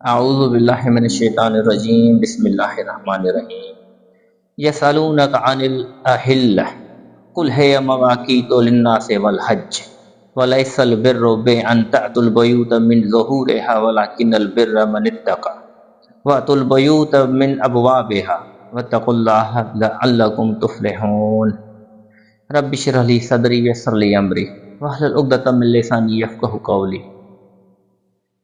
अऊज़ु बिल्लाहि मिनश शैतानिर रजीम बिस्मिल्लाहिर रहमानिर रहीम यसअलूनक अनिल अहिल्लह कुल हिय मवाक़ीतु लिन्नासि वल हज्ज वलैसल बिर्रु बिअन तअतुल बयूत मिन ज़ुहूरिहा वलाकिन्नल बिर्र मन इत्तक़ा वअतुल बयूत मिन अबवाबिहा वत्तक़ुल्लाह लअल्लकुम तुफ़्लिहून। रब्बि इश्रह ली सदरी वयस्सिर ली अमरी वहलुल उक़दतम मिन लिसानी यफ़क़हू क़ौली।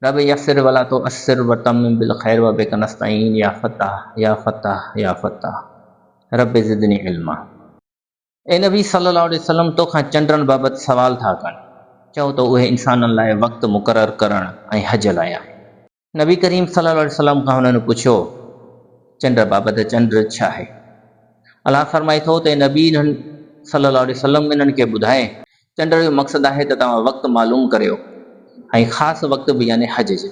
रब यस्सिर वला तुअस्सिर वतम्मिम बिल खैर व बिका नस्तईन या फत्ताह या फत्ताह या फत्ताह रब ज़िदनी इल्मा। ए नबी सल्लल्लाहु अलैहि वसल्लम तोखां चंडनि बाबति सवाल था कनि, चओ त उहे इंसाननि लाइ वक़्तु मुक़ररु करणु ऐं हज लाइ आहे। नबी करीम सल्लल्लाहु अलैहि वसल्लम खां हुननि पुछियो चंड बाबति चंड छा आहे? अलाह फरमाए थो त नबी सल्लल्लाहु अलैहि वसल्लम इन्हनि खे ॿुधाए चंड जो मक़सदु आहे त तव्हां वक़्तु मालूम करियो ऐं ख़ासि वक़्तु बि यानी हज जो।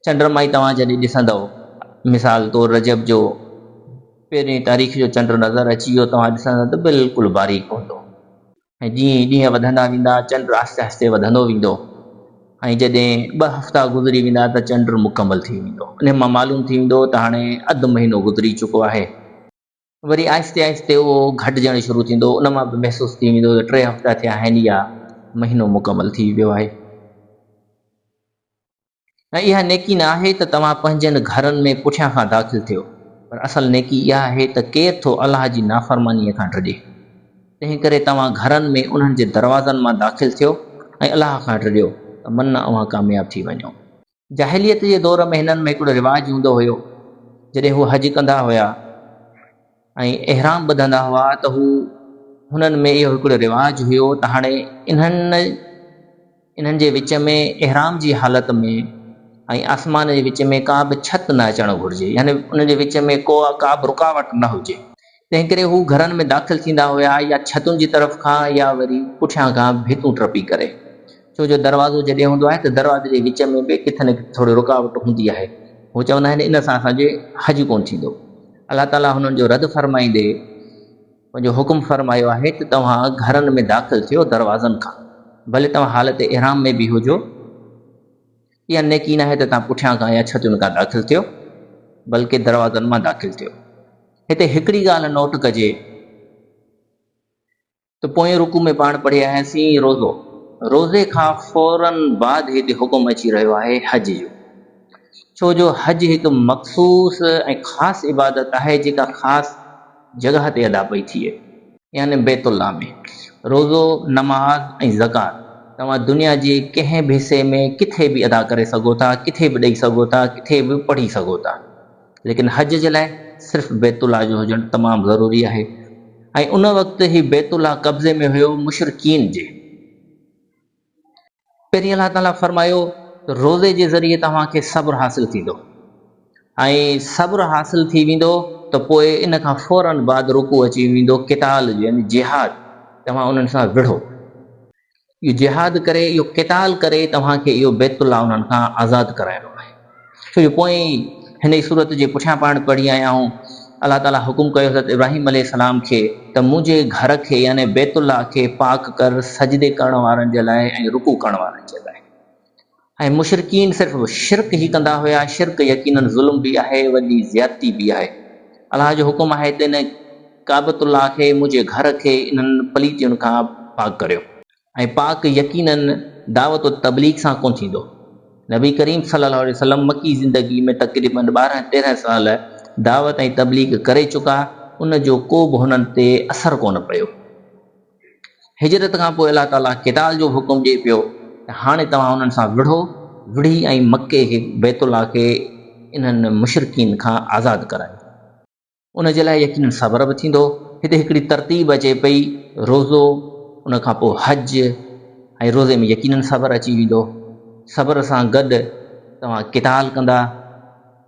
चंड्रमा ई तव्हां जॾहिं ॾिसंदव, मिसाल तौरु रजब जो 1 तारीख़ जो चंड नज़र अची वियो, तव्हां ॾिसंदव त बिल्कुलु बारीक हूंदो ऐं जीअं ॾींहं वधंदा वेंदा चंड आहिस्ते आहिस्ते वधंदो वेंदो ऐं जॾहिं 2 हफ़्ता गुज़री वेंदा त चंड मुकमल थी वेंदो। उन मां मालूम थी वेंदो त हाणे अधु महीनो गुज़री चुको आहे। वरी आहिस्ते आहिस्ते उहो घटिजणु शुरू थींदो, उन मां बि महसूसु थी वेंदो त 3 हफ़्ता थिया आहिनि या महीनो मुकमल थी वियो आहे। ऐं इहा नेकी न आहे त तव्हां पंहिंजनि घरनि में पुठियां खां दाख़िल थियो, पर असल नेकी इहा आहे त केरु थो अलाह जी नाफ़रमानीअ खां ड्रिजे। तंहिं करे तव्हां घरनि में उन्हनि जे दरवाज़नि मां दाख़िल थियो ऐं अलाह खां ड्रिजो त मन अवां कामयाबु थी वञो। जाहिलियत जे दौर में हिननि में हिकिड़ो रिवाजु हूंदो हुयो, जॾहिं हू हज कंदा हुया ऐं इहराम ॿधंदा हुआ त हुननि में इहो हिकिड़ो रिवाजु हुयो त हाणे इन्हनि जे विच में इहराम जी हालत में ऐं आसमान जे विच में का बि छत न अचणु घुरिजे, यानी उन जे विच में का बि रुकावट न हुजे। तंहिं करे हू घरनि में दाख़िल थींदा हुया या छतुनि जी तरफ़ खां या वरी पुठियां खां भितूं टपी करे, छो जो दरवाज़ो जॾहिं हूंदो आहे त दरवाज़े जे विच में बि किथे न किथे थोरी रुकावट हूंदी आहे। हू चवंदा आहिनि इन सां असांजे हज कोन थींदो। अलाह ताला हुननि जो रद्द फरमाईंदे पंहिंजो हुकुम फरमायो आहे त तव्हां घरनि में दाख़िल थियो दरवाज़नि खां, भले तव्हां हालत इहराम में बि हुजो। इहा नेकी न आहे त तव्हां पुठियां खां या छतुनि खां दाख़िल थियो, बल्कि दरवाज़नि मां दाख़िल थियो। हिते हिकिड़ी ॻाल्हि नोट कजे त पोएं रुकू में पाण पढ़ी आयासीं रोज़े खां फ़ौरन बाद हिते हुकुम अची रहियो आहे हज जो, छो जो हज हिकु मख़सूस ऐं ख़ासि इबादत आहे जेका ख़ासि जॻह ते अदा पई थिए, यानी बैतुल्लाह में। रोज़ो, नमाज़ ऐं ज़कात तव्हां दुनिया जे कंहिं बि हिसे में किथे बि अदा करे सघो था, किथे बि ॾेई सघो था, किथे बि पढ़ी सघो था, लेकिन हज जे लाइ सिर्फ़ु बैतुल्लाह जो हुजणु तमामु ज़रूरी आहे। ऐं उन वक़्तु ई बैतुल्लाह कब्ज़े में हुयो मुशरिकीन जे। पहिरीं अलाह ताला फरमायो त रोज़े जे ज़रिए तव्हांखे सब्र हासिल थींदो ऐं सब्र हासिल थी वेंदो त पोइ इन खां फ़ौरन बाद रुकू अची वेंदो क़िताल जो, यानी जिहाद। तव्हां उन्हनि सां विढ़ो, इहो जिहाद करे, इहो क़िताल करे तव्हांखे इहो बैतुल्लाह उन्हनि खां आज़ादु कराइणो आहे। छो जो पोइ हिन ई सूरत जे पुठियां पाण पढ़ी आया आहियूं, अलाह ताला हुकुम कयो हज़रत इब्राहिम अलैहिस्सलाम खे त मुंहिंजे घर खे यानी बैतुल्लाह खे पाक कर सजदे करण वारनि जे लाइ ऐं रुकू करण वारनि जे लाइ। ऐं मुशरिकीन सिर्फ़ु शिरक ई कंदा हुया। शिरक यकीनन ज़ुल्म बि आहे, वॾी ज़्यादती बि आहे। अलाह जो हुकुम आहे त इन काबतुल्लाह खे, मुंहिंजे घर खे इन्हनि पलीतियुनि खां पाक करियो। ऐं पाक यकीनन दावत तबलीग सां कोन थींदो। नबी करीम सल्लल्लाहु अलैहि वसल्लम मकी ज़िंदगी में तक़रीबन 12-13 साल दावत ऐं तबलीग करे चुका, उन जो को बि हुननि ते असर कोन पियो। हिजरत खां पोइ अलाह ताला क़िताल जो हुकुम ॾिए पियो त हाणे तव्हां उन्हनि सां विढ़ी ऐं मके खे, बैतुल्लाह खे इन्हनि मुशरिकीन खां आज़ादु करायो। उन जे लाइ यकीनन सब्र बि थींदो। हिते हिकिड़ी तरतीब अचे पई, रोज़ो, उन खां पोइ हज, ऐं रोज़े में यकीनन सब्र अची वेंदो। सब्र सां गॾु तव्हां क़िताल कंदा,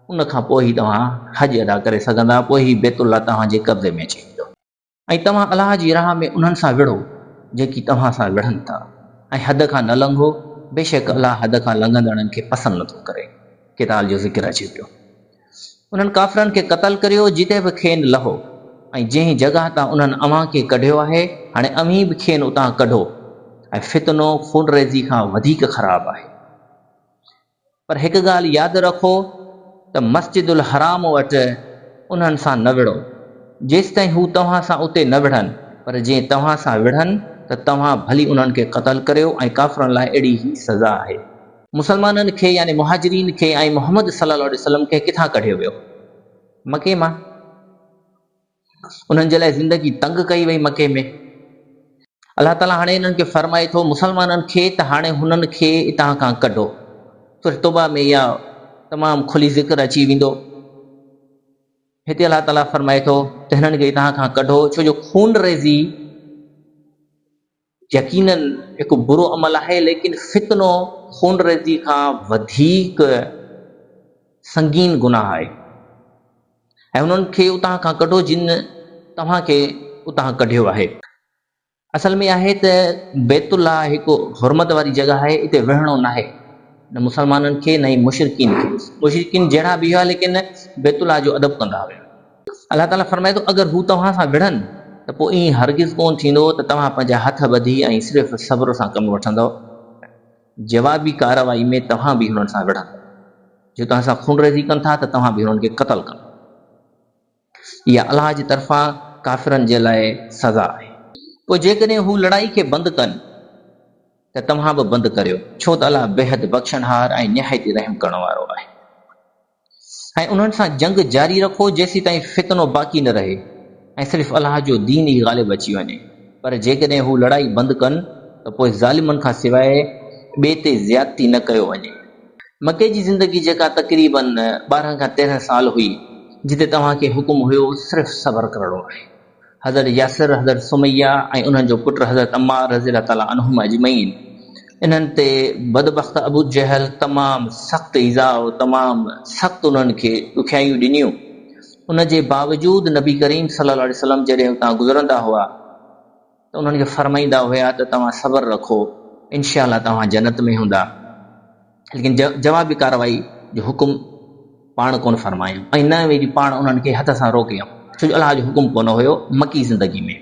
उन खां पोइ ई तव्हां हज अदा करे सघंदा, पोइ ई बैतुल्लाह तव्हांजे कब्ज़े में अची वेंदो। ऐं तव्हां अलाह जी राह में उन्हनि सां विढ़ो जेकी तव्हां सां विढ़नि था, ऐं हद खां न लंघो। बेशक अलाह हद खां लंघंदड़नि खे पसंदि नथो करे। क़िताल जो ज़िक्र अचे पियो। उन्हनि काफ़िरनि खे क़तल करियो जिते बि खेनि लहो, ऐं जंहिं जॻह तां उन्हनि अव्हां खे कढियो आहे हाणे अव्हीं बि खेनि उतां कढो। ऐं फितनो खून रेज़ी खां वधीक ख़राबु आहे। पर हिकु ॻाल्हि यादि रखो त मस्जिदुल हराम वटि उन्हनि सां न विढ़ो जेसि ताईं हू तव्हां सां उते न विढ़नि, पर जीअं तव्हां सां विढ़नि त तव्हां भली उन्हनि खे क़तल करियो ऐं काफ़िरनि लाइ अहिड़ी ई सज़ा आहे। मुसलमाननि खे यानी मुहाजिरीन खे ऐं मोहम्मद सल्लल्लाहु अलैहि वसल्लम खे किथां कढियो वियो? मके मां। उन्हनि जे लाइ ज़िंदगी तंग कई वई मके में। अलाह ताला हाणे इन्हनि खे फरमाए थो मुसलमाननि खे त हाणे हुननि खे हितां खां कढो। सूरह तौबा में इहा तमामु खुली ज़िक्र अची वेंदो। हिते अलाह ताला फरमाए थो त हिननि खे हितां खां कढो, छो जो खून रेज़ी यकीनन हिकु बुरो अमल आहे, लेकिन फितनो खून रेज़ी खां वधीक संगीन गुनाह आहे ऐं उन्हनि खे उतां खां कढो जिन तव्हांखे उतां कढियो आहे। असल में आहे त बैतुल्लाह हिकु हुरमत वारी जॻह आहे, हिते विढ़णो न आहे, न मुसलमाननि खे न ई मुशरिकीन खे। मुशरिकीन जहिड़ा बि हुआ लेकिन बैतुल्लाह जो अदब कंदा हुआ। अलाह ताला फरमाए थो अगरि हू तव्हां सां विढ़नि त पोइ ईअं हरगिज़ कोन थींदो त तव्हां पंहिंजा हथ ॿधी ऐं सिर्फ़ु सब्र सां कमु वठंदव। जवाबी कार्रवाई में तव्हां बि हुननि सां विढ़ंदव। जो तव्हां सां खून रेज़ी कनि था त तव्हां बि हुननि खे क़तल कंदव। इहा अलाह जी तरफ़ां काफ़िरनि जे लाइ सज़ा आहे। पोइ जेकॾहिं हू लड़ाई खे बंदि कनि त तव्हां बि बंदि करियो, छो त अलाह बेहद बख़्शणहार ऐं निहायती रहम करण वारो आहे। ऐं उन्हनि सां जंग जारी रखो जेसीं ताईं फितनो बाक़ी न रहे ऐं सिर्फ़ु अलाह जो दीन ई ग़ालिब अची वञे। पर जेकॾहिं हू लड़ाई बंदि कनि त पोइ ज़ालिमनि खां सवाइ ॿिए ते ज़्यादती न कयो वञे। मके जी ज़िंदगी जेका तक़रीबन 12 खां 13 साल हुई, जिते तव्हांखे हुकुम हुयो सिर्फ़ु सब्र करणो आहे। हज़रत यासिर, हज़रत सुमैया ऐं उन्हनि जो पुटु हज़रत अम्मार रज़ियल्लाहु ताला अन्हुम अजमईन, इन्हनि ते बदबख़्त अबू जहल तमामु सख़्तु ईज़ाउ, तमामु सख़्तु उन्हनि खे ॾुखियाइयूं ॾिनियूं। उन जे बावजूदि नबी करीम सल्लल्लाहु अलैहि वसल्लम जॾहिं हुतां गुज़रंदा हुआ त उन्हनि खे फरमाईंदा हुया त तव्हां सब्र रखो, इनशा अल्लाह तव्हां जन्नत में हूंदा। लेकिन जवाबी कार्रवाई जो हुकुम पाण कोन फरमायूं ऐं न वेही पाण उन्हनि खे हथ सां रोकियऊं, छो जो अलाह जो हुकुम कोन हुयो मकी ज़िंदगी में।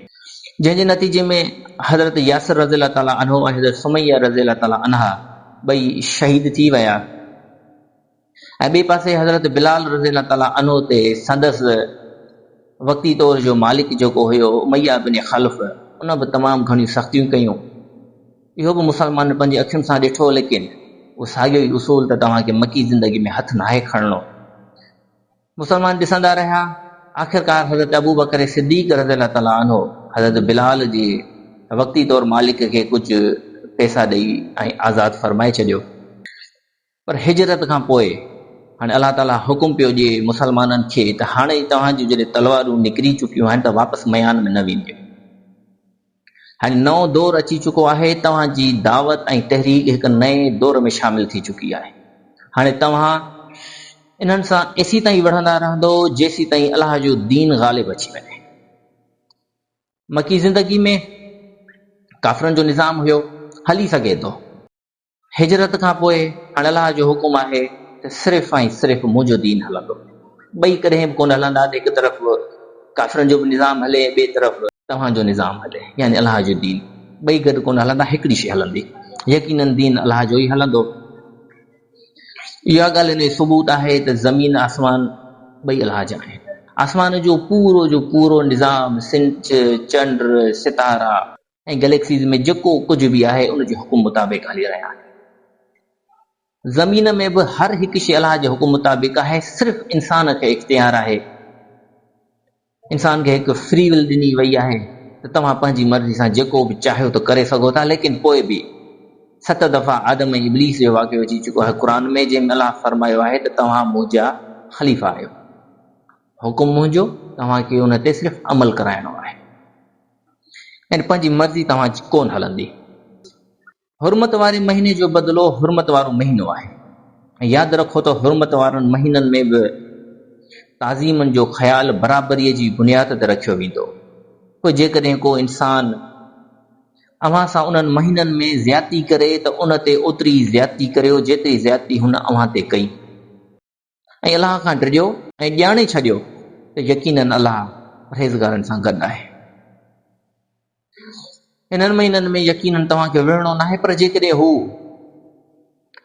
जंहिंजे नतीजे में हज़रत यासिर रज़ियल्लाहु ताला अन्हु ऐं हज़रत सुमैया रज़ियल्लाहु ताला अन्हा ॿई शहीद थी विया ऐं ॿिए पासे हज़रत बिलाल रज़ियल्लाहु ताला अन्हु ते संदसि वक़्ती तौर जो मालिक जेको हुयो उमैया बिन ख़ल्फ़, उन बि तमामु घणियूं सख़्तियूं कयूं। इहो बि मुसलमान पंहिंजी अखियुनि सां ॾिठो, लेकिन उहो साॻियो ई उसूल त तव्हांखे मकी ज़िंदगी में हथु नाहे खणणो। मुसलमान ॾिसंदा रहिया। आख़िरकार हज़रत अबू बकर सिद्दीक़ रज़ियल्लाहु ताला अन्हु हज़रत बिलाल जे वक़्ती तौर मालिक खे कुझु पैसा ॾेई ऐं आज़ादु फरमाए छॾियो। पर हिजरत खां पोइ हाणे अलाह ताला हुकुम पियो ॾिए मुसलमाननि खे त हाणे तव्हांजूं जॾहिं तलवारूं निकिरी चुकियूं आहिनि त वापसि मैदान में न वेंदियूं। हाणे नओं दौर अची चुको आहे, तव्हांजी दावत ऐं तहरीक हिकु नए दौर में शामिल थी चुकी आहे। हाणे तव्हां इन्हनि सां एसी ताईं वढ़ंदा रहंदो जेसीं ताईं अलाह जो दीन ग़ालिब अची वञे। मकी ज़िंदगी में काफ़िरनि जो निज़ाम हुयो, हली सघे थो। हिजरत खां पोइ हाणे अलाह जो हुकुम आहे त सिर्फ़ु ऐं सिर्फ़ु मुंहिंजो दीन हलंदो। ॿई कॾहिं बि कोन हलंदा, हिकु तरफ़ काफ़िरनि जो बि निज़ाम हले, ॿिए तरफ़ तव्हांजो निज़ाम हले, यानी अलाह जो दीन। ॿई गॾु कोन हलंदा, हिकिड़ी शइ हलंदी, यकीनन दीन अलाह जो ई हलंदो। इहा ॻाल्हि इन सबूत आहे त ज़मीन आसमान ॿई अलाह जा आहिनि। आसमान जो पूरो निज़ाम, सिंच, चंड, सितारा ऐं गैलेक्सीज़ में जेको कुझु बि आहे उन जे हुकुम मुताबिक़ हली रहिया आहिनि। ज़मीन में बि हर हिकु शइ अलाह जे हुकुम मुताबिक़ आहे, सिर्फ़ु इंसान खे इख्तियार आहे। इंसान खे हिकु फ्री विल ॾिनी वई आहे त तव्हां पंहिंजी मर्ज़ी सां जेको बि चाहियो त करे सघो था। लेकिन पोइ बि 7 दफ़ा आदम ऐं इब्लीस जो वाक़ियो अची चुको आहे क़ुर में, जंहिंमें अलाह फरमायो आहे त तव्हां मुंहिंजा ख़लीफ़ा आहियो, हुकुम मुंहिंजो, तव्हांखे उन ते सिर्फ़ु अमल कराइणो आहे ऐं पंहिंजी मर्ज़ी तव्हांजी कोन हलंदी। हुरमत वारे महीने जो बदिलो हुरमत वारो महीनो आहे। ऐं यादि रखो त हुरमत वारनि महीननि में बि ताज़ीमनि जो ख़्यालु बराबरीअ जी बुनियाद ते रखियो वेंदो। पोइ जेकॾहिं को इंसान अव्हां सां उन्हनि महीननि में ज़्यादती करे त उन ते ओतिरी ज़्यादती करियो जेतिरी ज़्यादती हुन अव्हां ते कई, ऐं अलाह खां डिॼो ऐं ॼाणे छॾियो त यकीनन अलाह परहेज़गारनि सां गॾु आहे। हिननि महीननि में यकीनन तव्हांखे विढ़णो न आहे, पर जेकॾहिं हू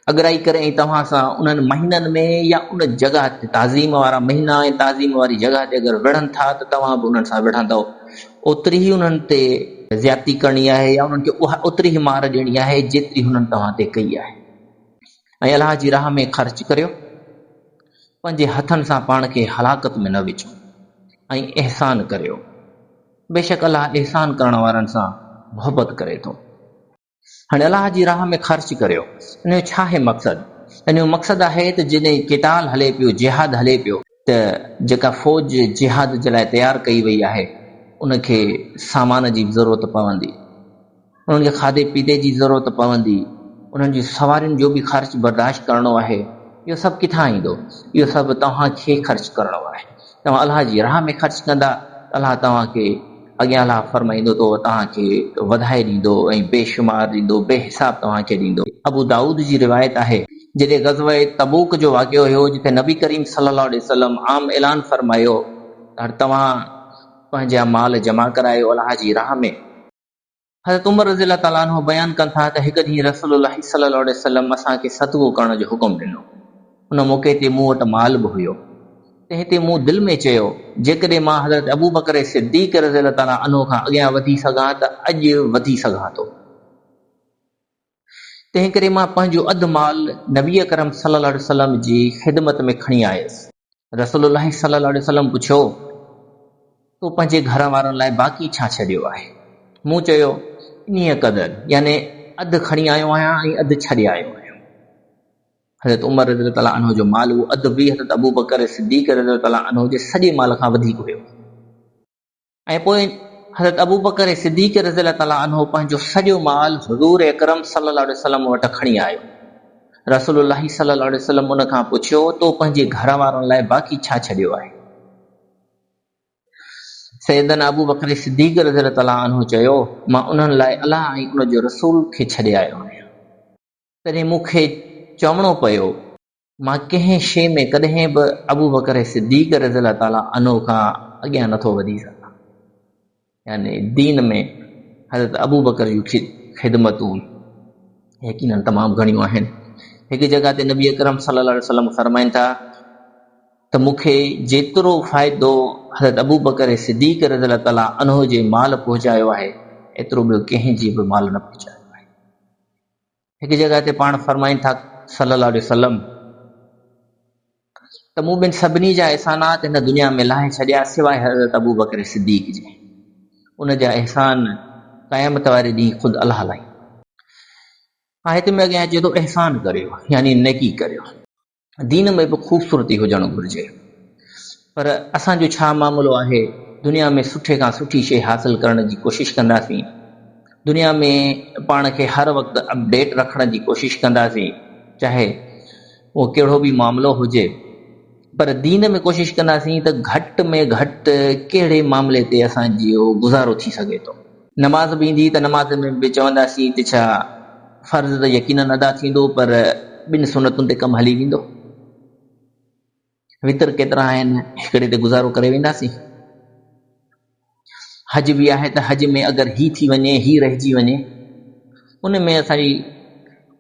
अगराई करे ऐं तव्हां सां उन्हनि महीननि में या उन जॻह ते ताज़ीम वारा महीना ऐं ताज़ीम वारी जॻह ते अगरि विढ़नि था त तव्हां बि उन्हनि सां विढ़ंदव, ओतिरी ई उन्हनि ते ज़्यादती करणी आहे या उन्हनि खे उहा ओतिरी ई मार ॾियणी आहे जेतिरी हुननि तव्हां ते कई आहे। ऐं अलाह जी राह में ख़र्च करियो, पंहिंजे हथनि सां पाण खे हलाकत में न विझो ऐं अहसान करियो। बेशक अलाह अहसान करण वारनि सां मुहबत करे थो। हाणे अलाह जी राह में ख़र्च करियो, इन जो छा आहे मक़सदु? इन जो मक़सदु आहे त जॾहिं किताल हले पियो, जिहाद हले पियो, त जेका फ़ौज जिहाद जे लाइ तयारु कई वई आहे उनखे सामान जी ज़रूरत पवंदी, उन्हनि खे खाधे पीते जी ज़रूरत पवंदी, उन्हनि जी सवारियुनि जो बि ख़र्च बर्दाश्त करणो आहे। इहो सभु किथां ईंदो? इहो सभु तव्हांखे ख़र्च करणो आहे। तव्हां अलाह जी राह में ख़र्च कंदा, अलाह तव्हांखे अॻियां अलाह फरमाईंदो तो तव्हांखे वधाए ॾींदो ऐं बेशुमार ॾींदो, बेहिसाब तव्हांखे ॾींदो। अबू दाऊद जी रिवायत आहे, जॾहिं ग़ज़वा तबूक जो वाक़ियो हुयो, जिथे नबी करीम सल्लल्लाहु अलैहि वसल्लम आम ऐलान फरमायो त तव्हां पंहिंजा माल जमा करायो अलाह जी राह में। हज़रत उमर रज़ियल्लाहु ताला अन्हु बयान कनि था त हिकु ॾींहुं रसूलुल्लाह सल्लल्लाहु अलैहि वसल्लम असांखे सदको करण जो हुकुम ॾिनो। उन मौक़े ते मूं वटि माल बि हुयो, तंहिं ते मूं दिलि में चयो जेकॾहिं मां हज़रत अबू बकर सिद्दीक़ रज़ियल्लाहु ताला अन्हु खां अॻियां वधी सघां त अॼु वधी सघां थो। तंहिं करे मां पंहिंजो अधु माल नबी अकरम सल्लल्लाहु अलैहि वसल्लम जी ख़िदमत में खणी आयुसि। रसूलुल्लाह सल्लल्लाहु अलैहि वसल्लम पुछियो, तूं पंहिंजे घर वारनि लाइ बाक़ी छा छॾियो आहे? मूं चयो, इन्हीअ क़दर, यानी अधु खणी आयो आहियां ऐं अधु छॾे आयो आहियां। हज़रत उमर रज़ियल्लाहु ताला अन्हु जो माल उहो अधु बि हज़रत अबू बकर सिद्दीक़ रज़ियल्लाहु ताला अन्हु जे सॼे माल खां वधीक हुयो। ऐं पोइ हज़रत अबू बकर सिद्दीक़ रज़ियल्लाहु ताला अन्हु पंहिंजो सॼो माल हुज़ूर अकरम सल्लल्लाहु अलैहि वसल्लम वटि खणी आयो। रसूलुल्लाह सल्लल्लाहु अलैहि वसल्लम उन खां पुछियो, तो पंहिंजे घर वारनि लाइ बाक़ी छा छॾियो आहे? सैयदना अबू बकर सिद्दीक़ रज़ियल्लाहु ताला अन्हु चयो, मां उन्हनि लाइ अलाह ऐं उन जो रसूल खे छॾे आयो आहियां। तॾहिं मूंखे चवणो पियो, मां कंहिं शइ में कॾहिं बि अबू बकर सिद्दीक़ रज़ियल्लाहु ताला अन्हु खां अॻियां नथो वधी सघां। यानी दीन में हज़रत अबू बकर जूं ख़िदमतूं यकीनन तमामु घणियूं आहिनि। हिकु जॻह ते नबी अकरम सल्लल्लाहु अलैहि वसल्लम फरमाइनि था त मूंखे जेतिरो फ़ाइदो हज़रत अबू बकर सिद्दीक़ रज़ियल्लाहु ताला अन्हु जे माल पहुचायो आहे, एतिरो ॿियो कंहिंजी बि माल न पहुचायो आहे। हिकु जॻह ते पाण फरमाइनि था सल्लल्लाहु अलैहि वसल्लम त मूं ॿिन सभिनी जा एहसानात हिन दुनिया में लाहे छॾिया सवाइ हज़रत अबू बकर सिद्दीक़ जे। उन जा एहसान क़यामत वारे ॾींहुं ख़ुदि अलाह लाई। आयत में अॻियां अचे थो, एहसान करियो यानी नेकी करियो। दीन में बि ख़ूबसूरती हुजणु घुरिजे, पर असांजो छा मामिलो आहे? दुनिया में सुठे खां सुठी शइ हासिल करण जी कोशिश कंदासीं, दुनिया में पाण खे हर वक़्तु अपडेट रखण जी कोशिश कंदासीं, चाहे उहो कहिड़ो बि मामिलो हुजे, पर दीन में कोशिश कंदासीं त घटि में घटि कहिड़े मामले ते असांजो गुज़ारो थी सघे थो। नमाज़ बि ईंदी त नमाज़ में बि चवंदासीं त छा फ़र्ज़ त यकीनन अदा थींदो, पर ॿिनि सुनतुनि ते कमु हली वेंदो। वितर केतिरा आहिनि, हिकिड़े ते गुज़ारो करे वेंदासीं। हज बि आहे त हज में अगरि ही थी वञे, ही रहिजी वञे, उन में असांजी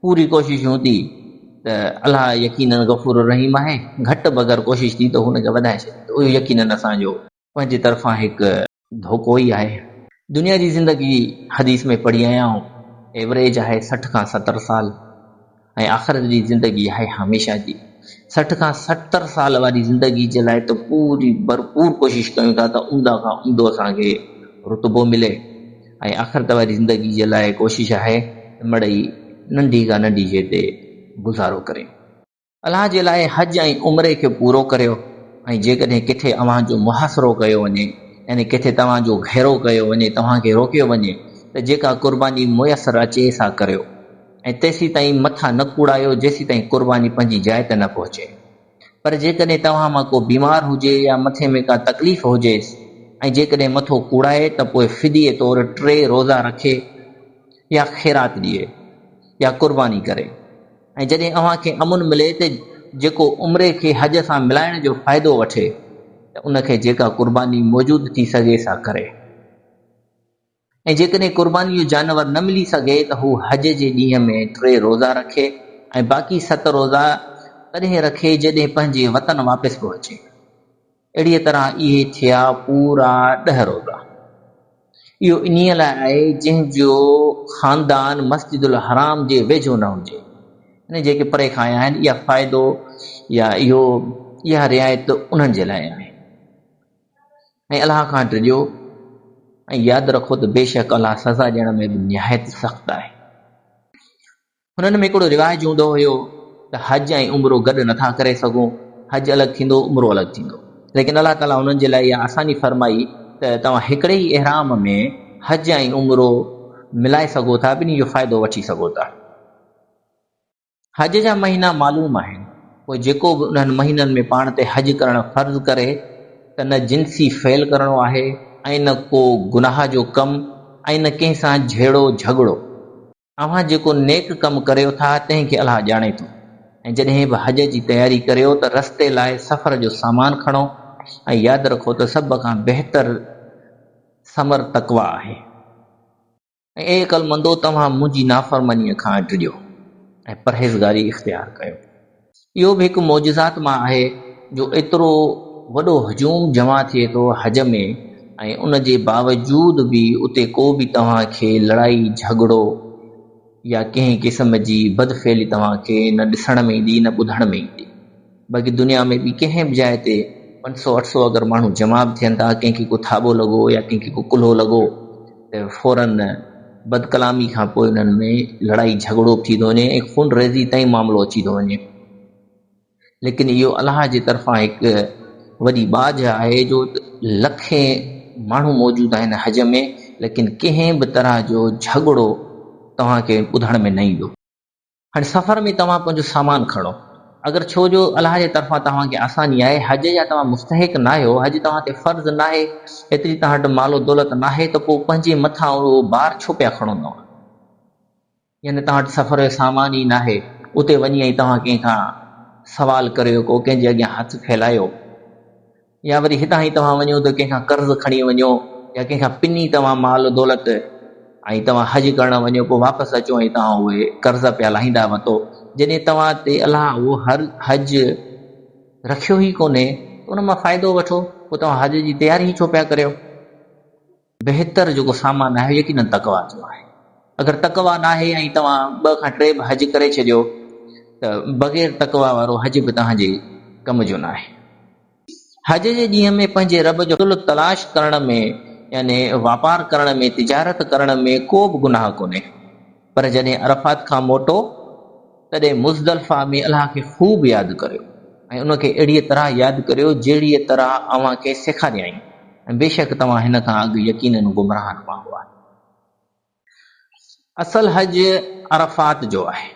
पूरी कोशिशि हूंदी त अलाह यकीनन गफ़ूर रहीम आहे, घटि बि अगरि कोशिशि थी त हुनखे वधाए छॾींदो। इहो यकीनन असांजो पंहिंजे तरफ़ां हिकु धोखो ई आहे। दुनिया जी ज़िंदगी हदीस में पढ़ी आहियां, एवरेज आहे 60 खां 70 साल, ऐं आख़िरत जी ज़िंदगी आहे हमेशा जी। 60 खां 70 साल वारी ज़िंदगी जे लाइ त पूरी भरपूर कोशिशि कयूं था त उम्दा खां उम्दो असांखे रुतबो मिले, ऐं आख़िरत वारी ज़िंदगी जे लाइ कोशिशि आहे मिड़ई नंढी खां नंढी शइ ते गुज़ारो करियो। अलाह जे लाइ हज ऐं उमिरे खे पूरो करियो, ऐं जेकॾहिं किथे अव्हांजो मुहासिरो कयो वञे, यानी किथे तव्हांजो घेरो कयो वञे, तव्हांखे रोकियो वञे, त जेका कुर्बानी मुयसरु अचे सा करियो, ऐं तेसीं ताईं मथां न कूड़ायो जेसीं ताईं कुर्बानी पंहिंजी जाइ ते न पहुचे। पर जेकॾहिं तव्हां मां को बीमार हुजे या मथे में का तकलीफ़ हुजेसि, ऐं जेकॾहिं मथो कूड़ाए त पोइ फिदीअ तौरु 3 रोज़ा रखे या ख़ैरात ॾिए या कुर्बानी करे। ऐं जॾहिं अव्हांखे अमुन मिले त जेको उमिरे खे हज सां मिलाइण जो फ़ाइदो वठे, त उनखे जेका कुर्बानी मौजूदु थी सघे सा करे। ऐं जेकॾहिं कुर्बानी जो जानवर न मिली सघे त हू हज जे ॾींहं में 3 रोज़ा रखे ऐं बाक़ी 7 रोज़ा तॾहिं रखे जॾहिं पंहिंजे वतन वापसि पियो अचे। अहिड़ीअ तरह इहे थिया पूरा 10 रोज़ा। इहो इन्हीअ लाइ आहे जंहिंजो ख़ानदान मस्जिदुल हराम जे वेझो न हुजे। जेके परे खां आया आहिनि, इहा फ़ाइदो या इहा रिआयत उन्हनि जे लाइ आहे। ऐं अलाह खां डिॼो ऐं यादि रखो त बेशक अलाह सज़ा ॾियण में बि निहायत सख़्तु आहे। हुननि में हिकिड़ो रिवाज हूंदो हुयो त हज ऐं उमिरो गॾु नथा करे सघूं, हज अलॻि थींदो, उमिरो अलॻि थींदो। लेकिन अलाह ताला हुननि जे लाइ इहा आसानी फरमाई त तव्हां हिकिड़े ई इहराम में हज ऐं उमिरो मिलाए सघो था, ॿिन्ही जो फ़ाइदो वठी सघो था। हज जा महीना मालूम आहिनि, पोइ जेको बि उन्हनि महीननि में पाण ते हज करणु फ़र्ज़ करे त न जिन्सी फेल करणो आहे ऐं न को गुनाह जो कमु ऐं न कंहिं सां झेड़ो झगड़ो। तव्हां जेको नेक कमु करियो था तंहिंखे अलाह ॼाणे थो। ऐं जॾहिं बि हज जी तयारी करियो त रस्ते लाइ सफ़र जो सामान खणो ऐं यादि रखो त सभ खां बहितर समर तक़वा आहे। ऐं अक़लमंदो, तव्हां मुंहिंजी नाफ़रमानीअ खां डिॼो ऐं परहेज़गारी इख़्तियार कयो। इहो बि हिकु मौजज़ात मां आहे जो एतिरो वॾो हजूम जमा थिए थो हज में, ऐं उन जे बावजूद बि उते को बि तव्हांखे लड़ाई झगड़ो या कंहिं क़िस्म जी बदफ़ैली तव्हांखे न ॾिसण में ईंदी न ॿुधण में ईंदी। बाक़ी दुनिया में बि कंहिं बि जाइ ते 500-800 अगरि माण्हू जमा बि थियनि था, कंहिंखे को थाॿो लॻो या कंहिंखे को कुल्हो लॻो त फ़ौरन बदकलामी खां पोइ उन्हनि में लड़ाई झगड़ो बि थी थो वञे ऐं खून रेज़ी ताईं मामिलो अची थो वञे। लेकिन इहो अलाह जे तरफ़ां हिकु वॾी बाज आहे जो लखे माण्हू मौजूदु आहिनि हज में, लेकिन कंहिं बि तरह जो झगड़ो तव्हांखे ॿुधण में न ईंदो। हाणे सफ़र में तव्हां पंहिंजो सामान खणो, अगरि छो जो अलाह जे तरफ़ां तव्हांखे आसानी आहे, हज जा तव्हां मुस्तहिक न आहियो, हज तव्हां ते फ़र्ज़ न आहे, एतिरी तव्हां वटि मालो दौलत न आहे, त पोइ पंहिंजे मथां उहो बार छो पिया खणो? यानी तव्हां वटि सफ़र जो सामान ई न आहे, उते वञी ऐं तव्हां कंहिंखां सवाल करियो, को कंहिंजे अॻियां हथु फैलायो, या वरी हितां ई तव्हां वञो त कंहिंखां कर्ज़ खणी वञो या कंहिंखां पिनी तव्हां माल दौलत ऐं तव्हां हज करणु वञो, पोइ वापसि अचो ऐं तव्हां उहे कर्ज़ पिया लाहींदा वठो। जॾहिं तव्हां ते अलाह उहो हज रखियो ई कोन्हे, उन मां फ़ाइदो वठो, पोइ तव्हां हज जी तयारी ई छो पिया करियो? बहितर जेको सामान आहे यकीनन तक़वा जो आहे। अगरि तक़वा न आहे ऐं तव्हां 2 खां 3 बि हज करे छॾियो त बग़ैर तक़वा वारो हज बि तव्हांजे कम जो न आहे। हज जे ॾींहं में पंहिंजे रब जो कुल तलाश करण में, यानी वापार करण में, तिजारत करण में को बि गुनाह कोन्हे। पर जॾहिं अरफात खां मोटो तॾहिं मुज़दलिफ़ा में अलाह खे ख़ूब यादि करियो ऐं उनखे अहिड़ीअ तरह यादि करियो जहिड़ीअ तरह अव्हांखे सेखारियईं। ऐं बेशक तव्हां हिन खां अॻु यकीनन गुमराहन मां हुआ। असल हज अरफात जो आहे।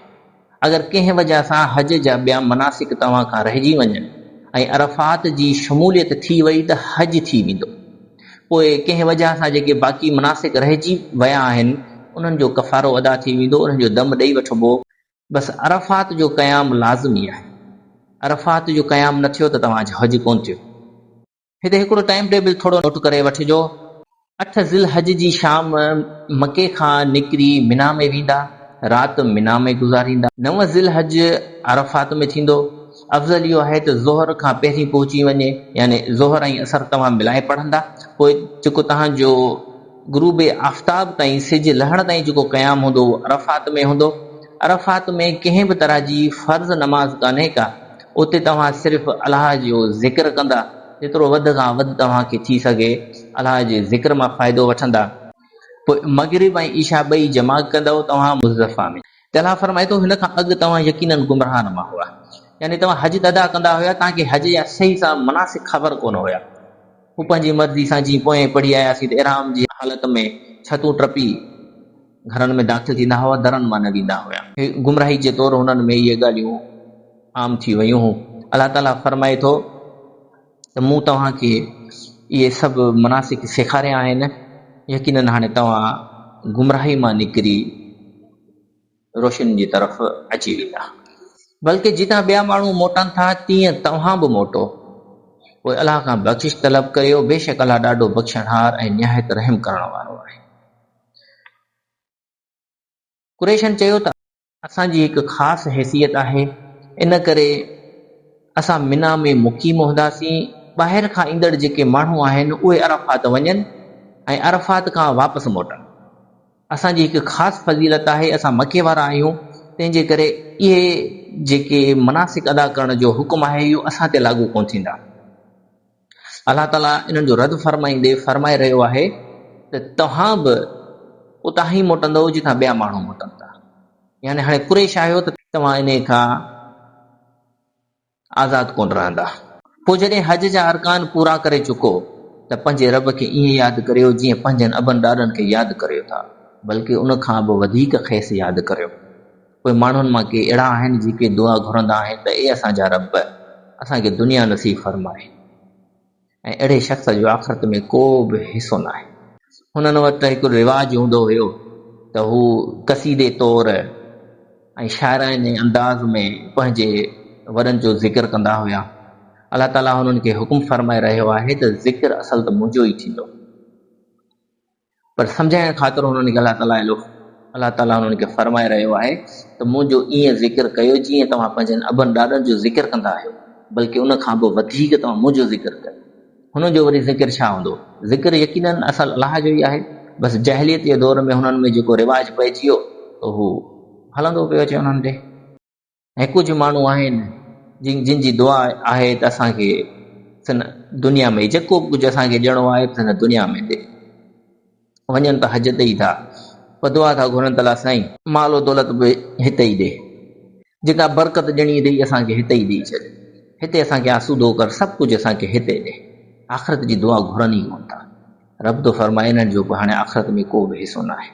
अगरि कंहिं वजह सां हज जा ॿिया मनासिक तव्हां खां रहिजी वञनि ऐं अरफात जी शमूलियत थी वई त हज थी वेंदो। पोइ कंहिं वजह सां जेके बाक़ी मनासिक रहिजी विया आहिनि उन्हनि जो कफ़ारो अदा थी वेंदो, उन्हनि जो दम ॾेई वठिबो। बसि अरफात जो क़याम लाज़मी आहे। अरफात जो क़याम न थियो त तव्हांजो हज कोन थियो। हिते हिकिड़ो टाइम टेबल थोरो नोट करे वठिजो। 8 ज़िल हज जी शाम मके खां निकिरी मिना में वेंदा, राति मिना में गुज़ारींदा। 9 ज़िल हज अरफात में थींदो। अफ़ज़ल इहो आहे त ज़ोहर खां पहिरीं पहुची वञे, यानी ज़ोहर ऐं असर तव्हां मिलाए पढ़ंदा। पोइ जेको तव्हांजो गुरूब आफ़्ताब ताईं, सिज लहण ताईं जेको क़याम हूंदो अरफात में हूंदो। अरफात में कंहिं बि तरह जी फ़र्ज़ नमाज़ कान्हे का। उते तव्हां सिर्फ़ु अलाह जो ज़िक्र कंदा, जेतिरो वधि खां वधि तव्हांखे थी सघे अलाह जे ज़िक्र मां फ़ाइदो वठंदा। पोइ मग़रिब ऐं ईशा ॿई जमा कंदव तव्हां मुज़दलिफ़ा में। त अलाह फरमाए थो हिन खां अॻु तव्हां यकीनन गुमराहन मां हुआ। यानी तव्हां हज अदा कंदा हुया, तव्हांखे हज जा सही सां मनासिक ख़बर कोन हुया। हू पंहिंजी मर्ज़ी सां जीअं पोएं पढ़ी आयासीं त इहराम जी हालत में छतूं टपी घरनि में दाख़िल थींदा हुआ, दरनि मां न वेंदा हुया। गुमराही जे तौरु हुननि में इहे ॻाल्हियूं आम थी वियूं हुयूं। अलाह ताला फरमाए थो त मूं तव्हांखे इहे सभु मनासिक सेखारिया आहिनि, यकीनन हाणे तव्हां गुमराही मां निकिरी रोशनी जी तरफ़ अची वेंदा। बल्कि जितां ॿिया माण्हू मोटनि था तीअं तव्हां बि मोटो। पोइ अलाह खां बख़्शिश तलब करियो, बेशक अलाह ॾाढो बख़्शणहार ऐं निहायत रहम करण वारो आहे। कुरैशनि चयो त असांजी हिकु ख़ासि हैसियत आहे। इन करे असां मिना में मुक़ीम हूंदासीं। ॿाहिरि खां ईंदड़ जेके माण्हू आहिनि उहे अरफ़ात वञनि ऐं अरफ़ात खां वापसि मोटनि। असांजी हिकु ख़ासि फज़ीलत आहे, असां मके वारा आहियूं, तंहिंजे करे इहे जेके मनासिक अदा करण जो हुकुम आहे इहो असां ते लागू कोन थींदा। अलाह ताला इन्हनि जो रद्द फरमाईंदे फरमाए रहियो आहे त तव्हां बि उतां ई मोटंदव जितां ॿिया माण्हू मोटनि था। यानी हाणे कुरैश आहियो त तव्हां इन खां आज़ाद कोन रहंदा। पोइ जॾहिं हज जा अरकान पूरा करे चुको त पंहिंजे रब खे ईअं यादि करियो जीअं पंहिंजनि अबनि ॾाॾनि खे यादि करियो था, बल्कि उन खां बि वधीक खेसि यादि करियो। पोइ माण्हुनि मां के अहिड़ा आहिनि जेके दुआ घुरंदा आहिनि त ए असांजा रब असांखे दुनिया नसीब फरमाए, ऐं अहिड़े शख़्स जो आख़िरत में को बि हिसो न आहे। हुननि वटि हिकु रिवाजु हूंदो हुयो त हू कसीदे तौर ऐं शाइराने अंदाज़ में पंहिंजे वॾनि जो ज़िक्र कंदा हुया। अलाह ताला हुननि खे हुकुम फरमाए रहियो आहे त ज़िक्र असल त मुंहिंजो ई थींदो, पर सम्झाइण ख़ातिर हुननि खे अलाह ताला हुननि खे फरमाए रहियो आहे त मुंहिंजो ईअं ज़िक्र कयो जीअं तव्हां पंहिंजनि अबनि ॾाॾनि जो ज़िक्र कंदा आहियो, बल्कि उन खां बि वधीक तव्हां मुंहिंजो ज़िक्र कयो। हुननि जो वरी ज़िक्र छा हूंदो? ज़िक्र यकीनन असल अलाह जो ई आहे। बसि जहलियत जे दौर में हुननि में जेको रिवाज पइजी वियो त हू हलंदो पियो अचे हुननि ते। ऐं कुझु माण्हू आहिनि जिन जी दुआ आहे त असांखे दुनिया में जेको कुझु असांखे ॾियणो आहे त दुनिया में ॾे। वञनि त हज ते ई था, पर दुआ था घुरनि त साईं मालो दौलत बि हिते ई ॾे, जितां बरकत ॾियणी अथई असांखे हिते ई ॾेई छॾे, हिते असांखे आसूदो कर, सभु कुझु असांखे हिते ॾे। आख़िरत जी दुआ घुरनि ई कोन था। रब थो फरमाए इन्हनि जो हाणे आख़िरत में को बि हिसो न आहे।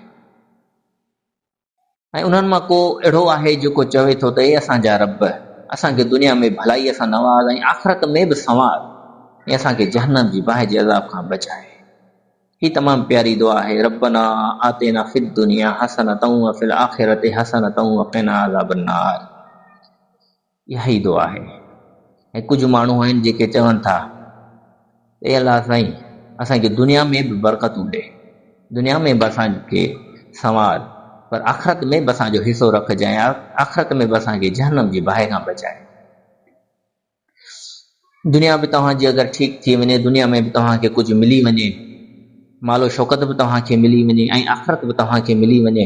ऐं उन्हनि मां को अहिड़ो आहे जेको चवे थो त ए असांजा रब असांखे दुनिया में भलाईअ सां नवाज़ ऐं आख़िरत में बि संवार ऐं असांखे जहन्नम जी बाहि जे अज़ाब खां बचाए। ही तमामु प्यारी दुआ आहे। रब्बना आतिना फिद दुनिया हसनतन व फिल आखिरति हसनतन व क़िना अज़ाबन्नार। इहा ई दुआ आहे। ऐं कुझु माण्हू आहिनि जेके चवनि था ए अलाह साईं असांखे दुनिया में बि बरकतूं ॾे, दुनिया में बि असांखे संवार, पर आख़िरत में बि असांजो हिसो रखजांइ, आख़िरत में बि असांखे जहन्नम जी बाहि खां बचाए। दुनिया बि तव्हांजी अगरि ठीकु थी वञे, दुनिया में बि तव्हांखे कुझु मिली वञे, मालो शौक़त बि तव्हांखे मिली वञे ऐं आख़िरत बि तव्हांखे मिली वञे,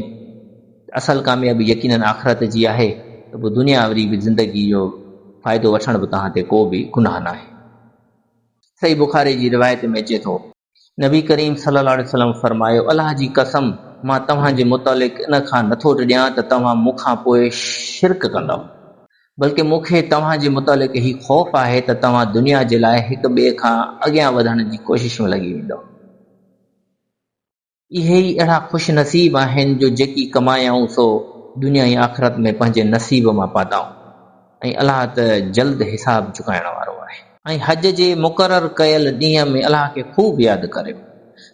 असल कामयाबी यकीनन आख़िरत जी आहे। त पोइ दुनियावरी बि ज़िंदगी जो फ़ाइदो वठण बि तव्हां ते को बि गुनाह न आहे। सही बुखारी जी रिवायत में अचे थो, नबी करीम सल्लल्लाहु अलैहि वसल्लम फरमायो, अलाह जी कसम मां तव्हांजे मुतालिक़ इन खां नथो ॾियां त तव्हां मूंखां पोइ शिरक कंदव, बल्कि मूंखे तव्हांजे मुतालिक़ ही ख़ौफ़ आहे त तव्हां दुनिया जे लाइ हिक ॿिए खां अॻियां वधण जी कोशिश में लॻी वेंदव। इहे ई अहिड़ा ख़ुशि नसीब आहिनि जो जेकी कमायाऊं सो दुनिया ऐं आख़िरत में पंहिंजे नसीब मां पाताऊं, ऐं अलाह त जल्द हिसाब चुकाइण वारो आहे। ऐं हज जे मुक़ररु कयल ॾींहं में अलाह खे ख़ूब यादि करियो,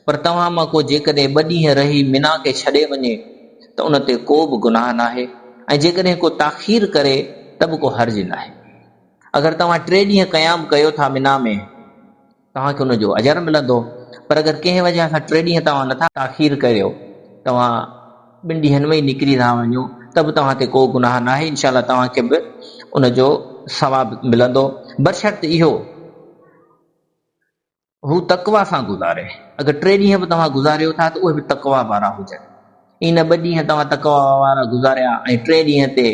पर तव्हां मां को जेकॾहिं ॿ ॾींहं रही मिना खे छॾे वञे त उन ते को बि गुनाह न आहे, ऐं जेकॾहिं को ताख़ीर करे त बि को हर्ज न आहे। अगरि तव्हां 3 ॾींहं क़याम कयो था मिना में तव्हांखे उनजो अजर मिलंदो, पर अगरि कंहिं वजह सां 3 ॾींहं तव्हां नथा ताख़ीर करियो, तव्हां 2 ॾींहंनि में ई निकिरी था वञो, त बि तव्हां ते को गुनाह न आहे। इनशा अल्लाह तव्हांखे बि उनजो सवाब मिलंदो, बशर्त इहो हू तक़वा सां गुज़ारे। अगरि 3 ॾींहं बि तव्हां गुज़ारियो था त उहे बि तक़वा वारा हुजनि। इन 2 ॾींहं तव्हां तक़वा वारा गुज़ारिया ऐं 3 ॾींहं ते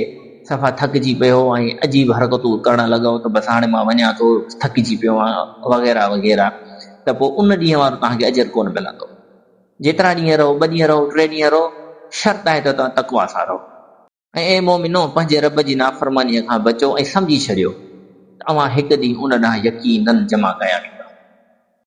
सफ़ा थकिजी पियो ऐं अजीब हरकतूं करणु लॻो त बसि हाणे मां वञा थो, थकिजी पियो आहियां वग़ैरह वग़ैरह, त पोइ उन ॾींहं वारो तव्हांखे अजर कोन मिलंदो। जेतिरा ॾींहं रहो, 2 ॾींहं रहो, 3 ॾींहं रहो, शर्त आहे त तव्हां तक़वा सां रहो। ऐं ए मोमिनो पंहिंजे रब जी नाफ़रमानीअ खां बचो ऐं सम्झी छॾियो त अवां हिकु ॾींहुं उन ॾांहुं यकीनन जमा कया वेंदा।